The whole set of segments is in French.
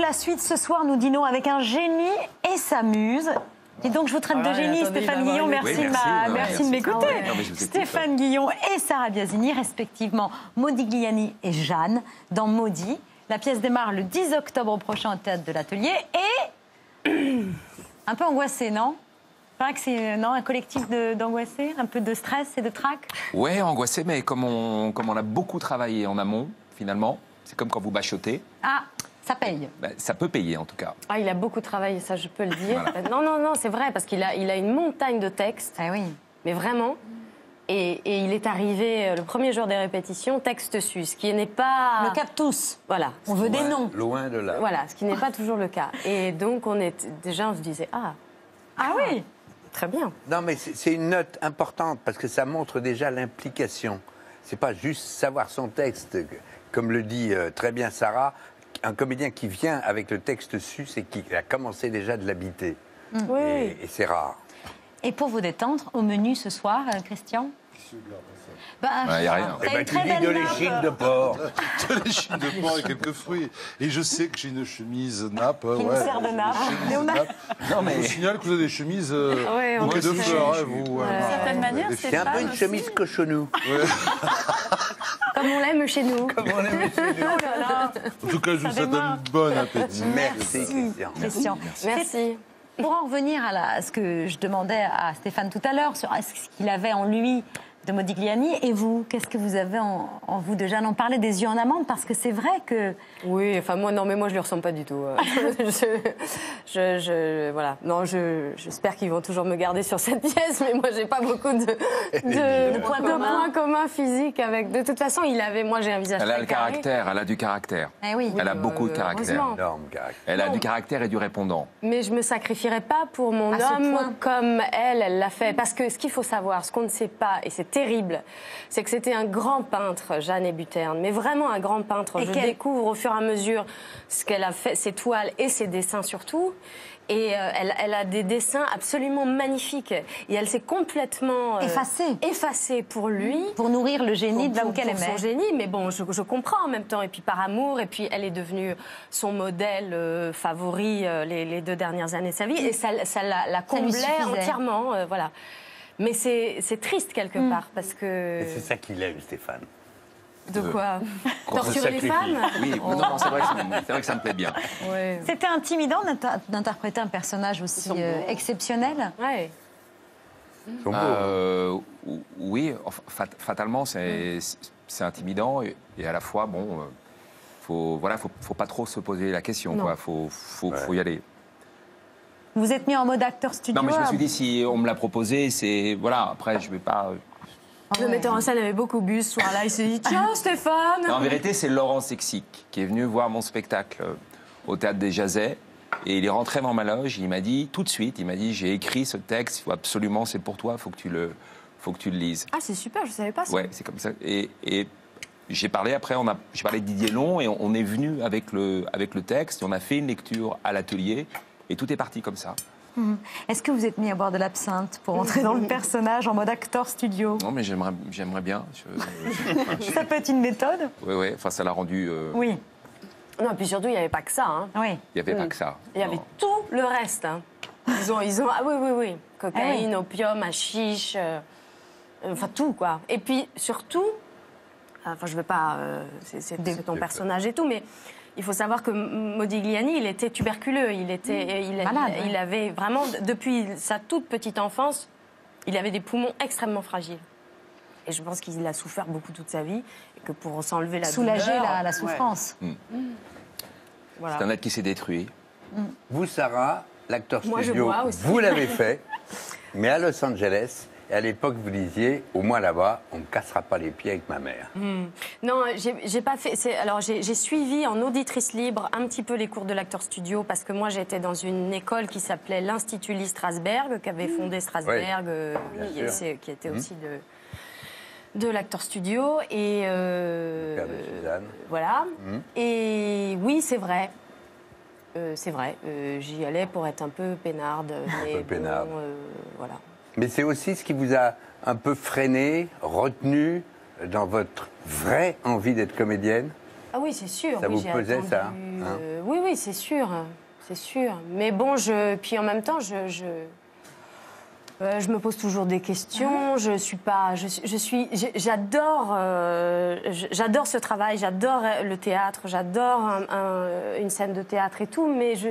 la suite ce soir, nous dînons avec un génie et sa muse. Et donc, je vous traite de génie, Stéphane Guillon. Merci de m'écouter. Stéphane Guillon et Sarah Biasini, respectivement Modigliani et Jeanne, dans Maudit. La pièce démarre le 10 octobre prochain au Théâtre de l'Atelier. Et un peu angoissé, non? Pas que c'est un collectif d'angoissés, un peu de stress et de trac. Ouais, angoissé, mais comme on a beaucoup travaillé en amont, finalement, c'est comme quand vous bachotez. Ah, ça paye. Ben, ça peut payer, en tout cas. Ah, il a beaucoup travaillé, ça, je peux le dire. Voilà. Non, c'est vrai, parce qu'il a une montagne de textes. Ah oui. Mais vraiment. Et il est arrivé le premier jour des répétitions, texte sus, ce qui n'est pas... Le cap tous. Voilà. On veut des noms. Loin de là. Voilà, ce qui n'est pas toujours le cas. Et donc, on se disait, ah oui, très bien. Non, mais c'est une note importante parce que ça montre déjà l'implication. C'est pas juste savoir son texte, comme le dit très bien Sarah, un comédien qui vient avec le texte sus et qui a commencé déjà de l'habiter. Oui. Et c'est rare. Et pour vous détendre, au menu ce soir, Christian? Il n'y a rien. T'as une Tu très dis belle de nappe. l'échine de porc. De l'échine de porc et quelques fruits. Et je sais que j'ai une chemise nappe. Qui nous sert de nappe. Non, mais Je vous signale que vous avez des chemises Ouais, on bouquets de sait. fleurs, hein, vous. Ouais. non, D'une certaine manière, des c'est C'est un peu Stéphane une aussi. chemise cochonou. Comme on l'aime chez nous. Comme on aime chez nous. En tout cas, je vous souhaite un bon appétit. Merci, Christian. Christian. Merci. Pour en revenir à ce que je demandais à Stéphane tout à l'heure, sur ce qu'il avait en lui de Modigliani, et vous, qu'est-ce que vous avez en vous de Jeanne? On parlait des yeux en amande, parce que c'est vrai que... Oui, enfin moi, non, mais moi je ne le ressens pas du tout. Voilà. Non, j'espère qu'ils vont toujours me garder sur cette pièce, mais moi j'ai pas beaucoup de points communs physiques avec. De toute façon, moi j'ai un visage elle a très le carré. caractère, elle a du caractère. Eh oui. Elle a beaucoup de caractère. heureusement. Énorme caractère. Elle a Non. du caractère et du répondant. Mais je me sacrifierais pas pour mon À ce homme point. comme elle l'a fait. Parce que ce qu'il faut savoir, ce qu'on ne sait pas, et c'est terrible, c'est que c'était un grand peintre, Jeanne Hébuterne, mais vraiment un grand peintre. Et Je qu'elle- découvre au fur et à mesure ce qu'elle a fait, ses toiles et ses dessins surtout. Et elle a des dessins absolument magnifiques. Et elle s'est complètement effacée pour lui. Pour nourrir le génie de l'homme qu'elle pour aimait. son génie, mais bon, je comprends en même temps. Et puis par amour, et puis elle est devenue son modèle favori les 2 dernières années de sa vie. Et ça la comblait suffisait. entièrement, voilà. Mais c'est triste quelque part, parce que... Et c'est ça qu'il aime, Stéphane. De quoi Torturer les sacrifie. femmes Oui, non, c'est vrai que ça me plaît bien. Ouais. C'était intimidant d'interpréter un personnage aussi exceptionnel. Ouais. Ils sont beaux. Oui, fatalement, c'est intimidant et à la fois, bon, faut pas trop se poser la question, Non. quoi. Faut y aller. Vous êtes mis en mode acteur studio. Non, mais je me suis dit, si on me l'a proposé, c'est voilà. Après, je vais pas. Le metteur en scène avait beaucoup bu ce soir-là. Il s'est dit tiens, Stéphane. Non, en vérité, c'est Laurent Sexic qui est venu voir mon spectacle au Théâtre des Jazets. Et il est rentré dans ma loge, il m'a dit, tout de suite, j'ai écrit ce texte, il faut absolument, c'est pour toi, faut que tu le lises. Ah, c'est super, je savais pas ça. Ouais, c'est comme ça. Et j'ai parlé après, j'ai parlé de Didier Long et on est venu avec le texte, et on a fait une lecture à l'atelier et tout est parti comme ça. Est-ce que vous êtes mis à boire de l'absinthe pour entrer dans le personnage en mode acteur studio? Non, mais j'aimerais bien. Ça peut être une méthode? Oui, enfin, ça l'a rendu. Oui. Non, et puis surtout, il n'y avait pas que ça. Hein. Oui. Il n'y avait pas que ça. Il y avait Non. tout le reste. Hein. Ils ont ah oui. Cocaïne, opium, hashish, enfin tout, quoi. Et puis, surtout, enfin, je ne veux pas... c'est ton personnage et tout, mais il faut savoir que Modigliani, il était tuberculeux. Malade, il avait vraiment, depuis sa toute petite enfance, il avait des poumons extrêmement fragiles. Et je pense qu'il a souffert beaucoup toute sa vie, et que pour s'enlever la Soulager douleur... la souffrance. Voilà. C'est un être qui s'est détruit. Vous, Sarah, l'acteur Moi, je studio, bois aussi. vous l'avez fait, mais à Los Angeles. Et à l'époque, vous disiez, au moins là-bas, on ne cassera pas les pieds avec ma mère. Non, j'ai pas fait. Alors, j'ai suivi en auditrice libre un petit peu les cours de l'acteur studio parce que moi, j'étais dans une école qui s'appelait l'Institut Lee Strasberg, qu'avait fondé Strasberg, bien sûr. qui était aussi de l'acteur studio. Et Père de Suzanne. voilà. Et oui, c'est vrai. J'y allais pour être un peu peinarde. peu peinarde. Voilà. Mais c'est aussi ce qui vous a un peu freiné, retenu dans votre vraie envie d'être comédienne. Ah oui, c'est sûr. Ça oui, vous j'ai pesait, attendu, ça, hein Oui, oui, c'est sûr. C'est sûr. Mais bon, puis en même temps, je me pose toujours des questions. Je suis pas. J'adore ce travail. J'adore le théâtre. J'adore une scène de théâtre et tout. Mais je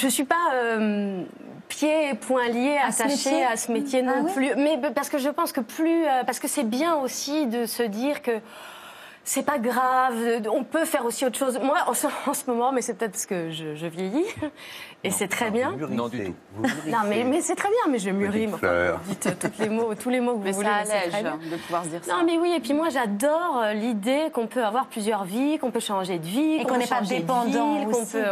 suis pas pieds et poings liés, attachée à ce métier non plus. Mais parce que je pense que parce que c'est bien aussi de se dire que. C'est pas grave, on peut faire aussi autre chose. Moi, en ce moment, mais c'est peut-être parce que je vieillis, et c'est très bien. Non, du tout. Non, mais c'est très bien, mais je mûris. Vous dites tous les mots que vous voulez. Ça allège de pouvoir se dire ça. Non, mais oui, et puis moi, j'adore l'idée qu'on peut avoir plusieurs vies, qu'on peut changer de vie, et qu'on n'est pas dépendant,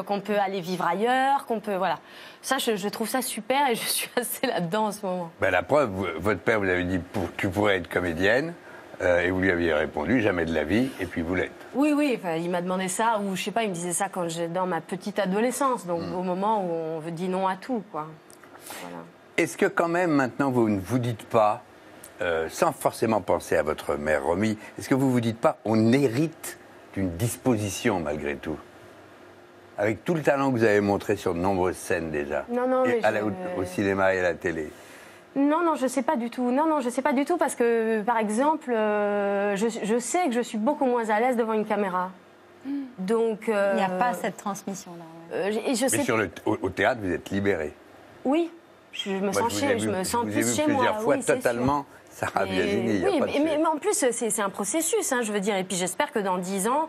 qu'on peut aller vivre ailleurs, qu'on peut, voilà. Ça, je trouve ça super, et je suis assez là-dedans en ce moment. Ben, la preuve, votre père vous avait dit tu pourrais être comédienne. Et vous lui aviez répondu, jamais de la vie, et puis vous l'êtes. Oui, il m'a demandé ça, ou je sais pas, il me disait ça quand j'étais dans ma petite adolescence, donc au moment où on veut dire non à tout, quoi. Voilà. Est-ce que quand même, maintenant, vous ne vous dites pas, sans forcément penser à votre mère Romy, est-ce que vous vous dites pas, on hérite d'une disposition malgré tout? Avec tout le talent que vous avez montré sur de nombreuses scènes déjà, au cinéma et à la télé. Non, je sais pas du tout. Non, je sais pas du tout parce que, par exemple, je sais que je suis beaucoup moins à l'aise devant une caméra. Donc, il n'y a pas cette transmission-là. Ouais. Mais au théâtre, vous êtes libérée. Oui, je me sens plus chez moi. Plusieurs fois totalement. Sarah Biagini, mais en plus, c'est un processus, je veux dire. Et puis j'espère que dans 10 ans,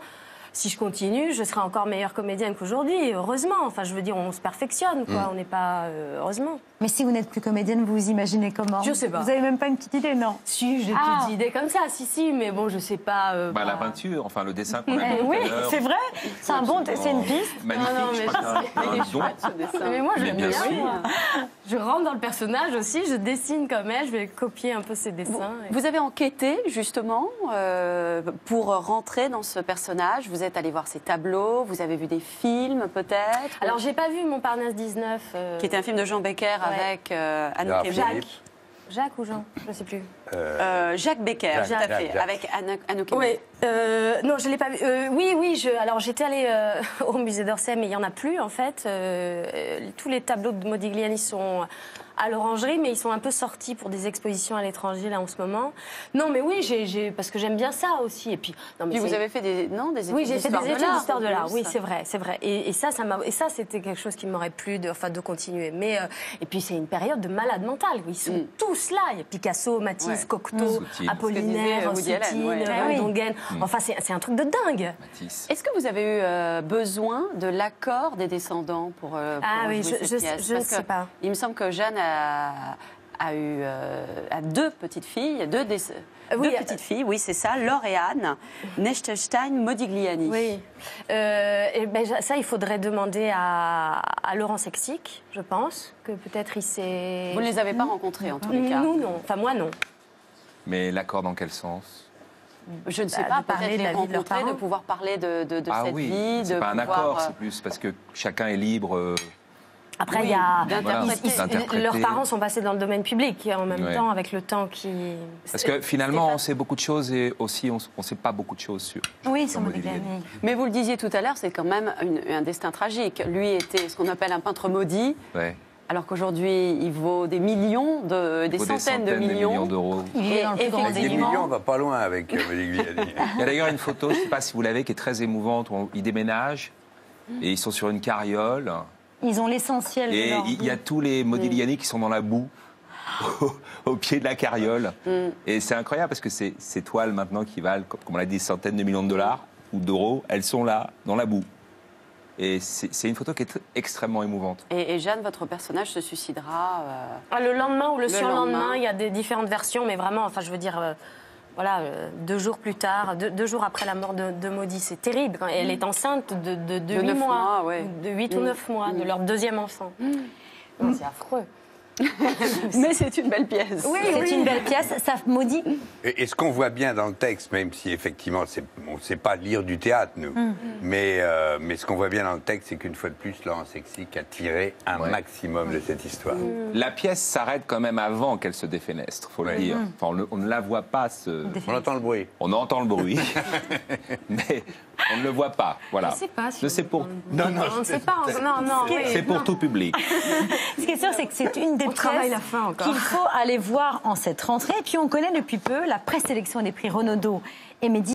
si je continue, je serai encore meilleure comédienne qu'aujourd'hui, heureusement. Enfin, je veux dire, on se perfectionne, quoi. On n'est pas... heureusement. Mais si vous n'êtes plus comédienne, vous vous imaginez comment? Je sais pas. Vous n'avez même pas une petite idée, non? Si, j'ai des petites idées comme ça, si, mais bon, je sais pas... La peinture, enfin, le dessin qu'on a vu oui, tout à l'heure. c'est vrai. C'est c'est une piste. Magnifique, je crois qu'il y a un don. Mais moi, j'aime bien. sûr. Je rentre dans le personnage aussi, je dessine comme elle, je vais copier un peu ses dessins. Vous avez enquêté, justement, pour rentrer dans ce personnage. Vous êtes allé voir ses tableaux, vous avez vu des films, peut-être? Alors, j'ai pas vu Montparnasse 19. Qui était un film de Jean Becker avec Anouk Éboué. Jacques ou Jean, je ne sais plus. Jacques Becker, tout à fait, avec Anouk Éboué. Oui, non, je ne l'ai pas vu. Oui, alors j'étais allée au musée d'Orsay, mais il n'y en a plus en fait. Tous les tableaux de Modigliani sont à l'Orangerie, mais ils sont un peu sortis pour des expositions à l'étranger là en ce moment. Non, mais oui, parce que j'aime bien ça aussi. Et puis, non, mais puis vous avez fait des études oui, j'ai fait des études d'histoire de l'art. Oui, c'est vrai. Et ça c'était quelque chose qui m'aurait plu de continuer. Mais et puis c'est une période de malade mental. Ils sont tous là. Il y a Picasso, Matisse, Cocteau, Apollinaire, Soutine, Van Dongen. Enfin, c'est un truc de dingue. Est-ce que vous avez eu besoin de l'accord des descendants pour jouer cette pièce? Je ne sais pas. Il me semble que Jeanne a eu deux petites filles, deux petites filles, oui c'est ça, Laure et Anne, Nechtersheim, Modigliani. Oui, ça il faudrait demander à Laurent Sexic, je pense, que peut-être il s'est... Vous ne les avez pas rencontrés en tous les cas? Nous non, enfin moi non. Mais l'accord dans quel sens? Je ne sais pas, peut-être les rencontrer, de pouvoir parler de cette vie. C'est pas un accord, c'est plus parce que chacun est libre... Après, il y a leurs parents sont passés dans le domaine public en même temps avec le temps qui. Parce que finalement, on sait beaucoup de choses et aussi on ne sait pas beaucoup de choses sur. Oui, sur Modigliani. Mais vous le disiez tout à l'heure, c'est quand même un destin tragique. Lui était ce qu'on appelle un peintre maudit. Ouais. Alors qu'aujourd'hui, il vaut des millions, des centaines de millions d'euros. Et des millions, on va pas loin avec Modigliani. Il y a d'ailleurs une photo, je ne sais pas si vous l'avez, qui est très émouvante, où ils déménagent et ils sont sur une carriole. Ils ont l'essentiel. Et il y a tous les Modigliani qui sont dans la boue, au pied de la carriole. Et c'est incroyable parce que ces toiles maintenant qui valent, comme on l'a dit, centaines de millions de dollars ou d'euros, elles sont là, dans la boue. Et c'est une photo qui est extrêmement émouvante. Et Jeanne, votre personnage se suicidera le lendemain ou le surlendemain, il y a des différentes versions, mais vraiment, enfin je veux dire... Voilà, 2 jours plus tard, 2 jours après la mort de Maudit, c'est terrible. Quand elle est enceinte de 8 mois, de 8 ou 9 mois, de leur deuxième enfant. C'est affreux. Mais c'est une belle pièce. Oui, c'est une belle pièce, ça maudit. Et ce qu'on voit bien dans le texte, même si effectivement on ne sait pas lire du théâtre, nous, mais ce qu'on voit bien dans le texte, c'est qu'une fois de plus, Laurent Sexic a tiré un maximum de cette histoire. La pièce s'arrête quand même avant qu'elle se défenestre, faut le dire. Enfin, on ne la voit pas On entend le bruit. On entend le bruit. Mais On ne le voit pas. Voilà. Je sais pas. Si c'est pour. Non, on ne sait pas. C'est pour tout public. Ce qui est sûr, c'est que c'est une des pièces qu'il faut aller voir en cette rentrée. Et puis on connaît depuis peu la présélection des prix Renaudot et Mehdi.